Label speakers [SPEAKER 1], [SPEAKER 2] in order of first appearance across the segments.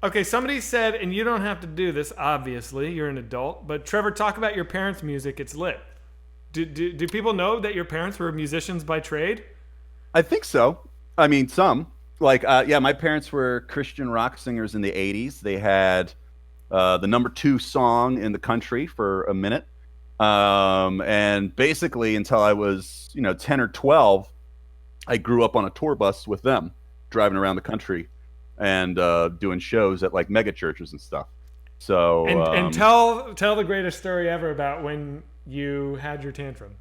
[SPEAKER 1] Okay, somebody said, and you don't have to do this, obviously, you're an adult, but Trevor, talk about your parents' music. It's lit. Do people know that your parents were musicians by trade?
[SPEAKER 2] I think so. I mean, some. Like, yeah, my parents were Christian rock singers in the 80s. They had the number two song in the country for a minute. And basically, until I was, 10 or 12, I grew up on a tour bus with them, driving around the country and doing shows at like mega churches and stuff. So,
[SPEAKER 1] And tell the greatest story ever about when you had your tantrum.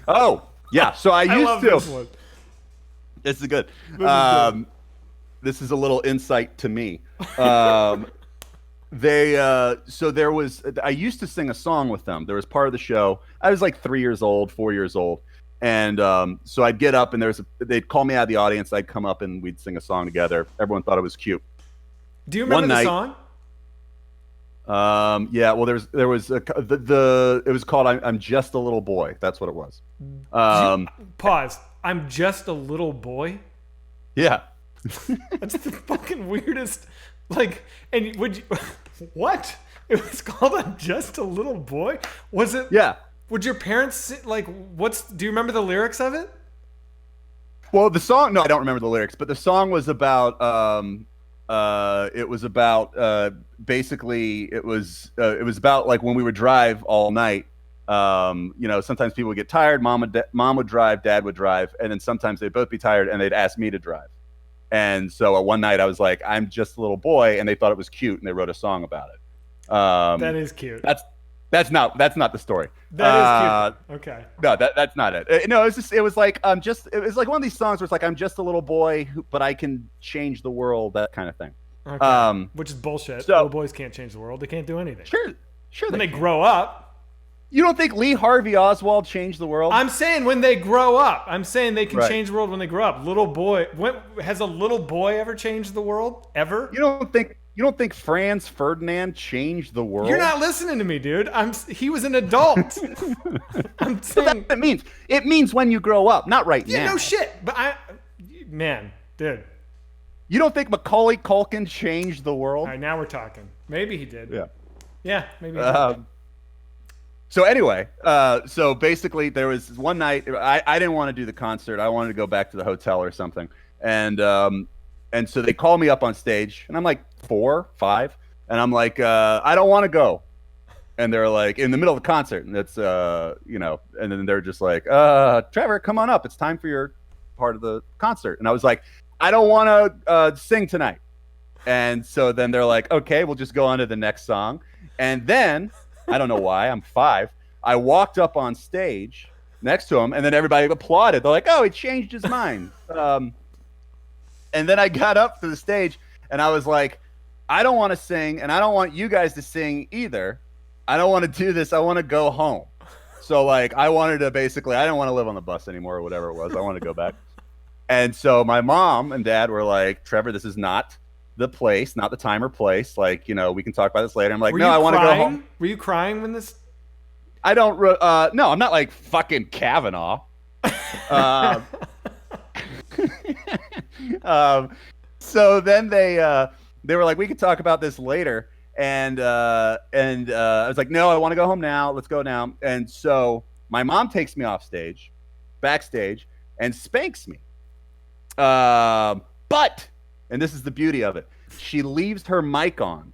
[SPEAKER 2] oh, yeah. So I
[SPEAKER 1] I
[SPEAKER 2] used
[SPEAKER 1] love
[SPEAKER 2] to.
[SPEAKER 1] this one.
[SPEAKER 2] This is good.
[SPEAKER 1] This is good.
[SPEAKER 2] This is a little insight to me. So there was, I used to sing a song with them. There was part of the show. I was like 3 years old, 4 years old. And so I'd get up and they'd call me out of the audience. I'd come up and we'd sing a song together. Everyone thought it was cute.
[SPEAKER 1] Do you remember
[SPEAKER 2] One
[SPEAKER 1] the
[SPEAKER 2] night,
[SPEAKER 1] song?
[SPEAKER 2] Yeah, well, there was it was called I'm Just a Little Boy. That's what it was.
[SPEAKER 1] Pause. I'm just a little boy.
[SPEAKER 2] Yeah.
[SPEAKER 1] That's the fucking weirdest. Like, and would you? What? It was called "I'm Just a Little Boy." Was it?
[SPEAKER 2] Yeah.
[SPEAKER 1] Would your parents like? Do you remember the lyrics of it?
[SPEAKER 2] Well, the song, no, I don't remember the lyrics, but the song was about, it was about, basically, it was about like when we would drive all night. Sometimes people would get tired. Mom would drive, dad would drive, and then sometimes they'd both be tired and they'd ask me to drive. And so one night I was like, I'm just a little boy, and they thought it was cute, and they wrote a song about it.
[SPEAKER 1] That is cute.
[SPEAKER 2] That's not the story.
[SPEAKER 1] That is cute. Okay.
[SPEAKER 2] No, that's not it. No, it was like one of these songs where it's like I'm just a little boy, but I can change the world, that kind of thing.
[SPEAKER 1] Okay. Which is bullshit.
[SPEAKER 2] So,
[SPEAKER 1] little boys can't change the world. They can't do anything.
[SPEAKER 2] Sure.
[SPEAKER 1] When they grow up.
[SPEAKER 2] You don't think Lee Harvey Oswald changed the world?
[SPEAKER 1] I'm saying when they grow up. I'm saying they can
[SPEAKER 2] Right.
[SPEAKER 1] change the world when they grow up. Little boy. Has a little boy ever changed the world? Ever?
[SPEAKER 2] You don't think Franz Ferdinand changed the world?
[SPEAKER 1] You're not listening to me, dude. He was an adult. I'm saying.
[SPEAKER 2] That's what it means. It means when you grow up, not right now.
[SPEAKER 1] No shit. But man, dude.
[SPEAKER 2] You don't think Macaulay Culkin changed the world?
[SPEAKER 1] All right, now we're talking. Maybe he did.
[SPEAKER 2] Yeah.
[SPEAKER 1] Yeah, maybe he did.
[SPEAKER 2] So anyway, so basically there was one night I didn't want to do the concert. I wanted to go back to the hotel or something. And so they call me up on stage and I'm like 4, 5. And I'm like, I don't want to go. And they're like in the middle of the concert. And it's, and then they're just like, Trevor, come on up. It's time for your part of the concert. And I was like, I don't want to sing tonight. And so then they're like, okay, we'll just go on to the next song. And then, I don't know why, I'm 5. I walked up on stage next to him, and then everybody applauded. They're like, oh, he changed his mind. And then I got up to the stage, and I was like, I don't want to sing, and I don't want you guys to sing either. I don't want to do this. I want to go home. So, like, I didn't want to live on the bus anymore or whatever it was. I wanted to go back. And so my mom and dad were like, Trevor, this is not the place, not the time or place. Like, we can talk about this later. I'm like, no, I want to go home.
[SPEAKER 1] Were you crying when this?
[SPEAKER 2] I don't, no, I'm not like fucking Kavanaugh. So then they were like, we could talk about this later. And I was like, no, I want to go home now. Let's go now. And so my mom takes me backstage, and spanks me. But, and this is the beauty of it, she leaves her mic on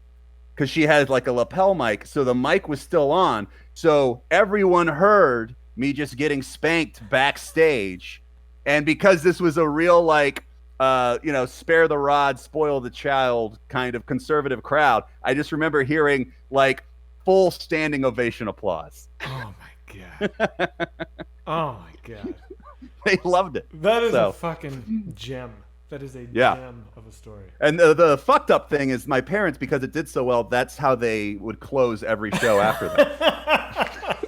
[SPEAKER 2] because she had like a lapel mic. So the mic was still on. So everyone heard me just getting spanked backstage. And because this was a real, like, spare the rod, spoil the child kind of conservative crowd, I just remember hearing like full standing ovation applause.
[SPEAKER 1] Oh my God. Oh my God.
[SPEAKER 2] They loved it.
[SPEAKER 1] That is a fucking gem. That is a gem of a story.
[SPEAKER 2] And the fucked up thing is my parents, because it did so well, that's how they would close every show after that.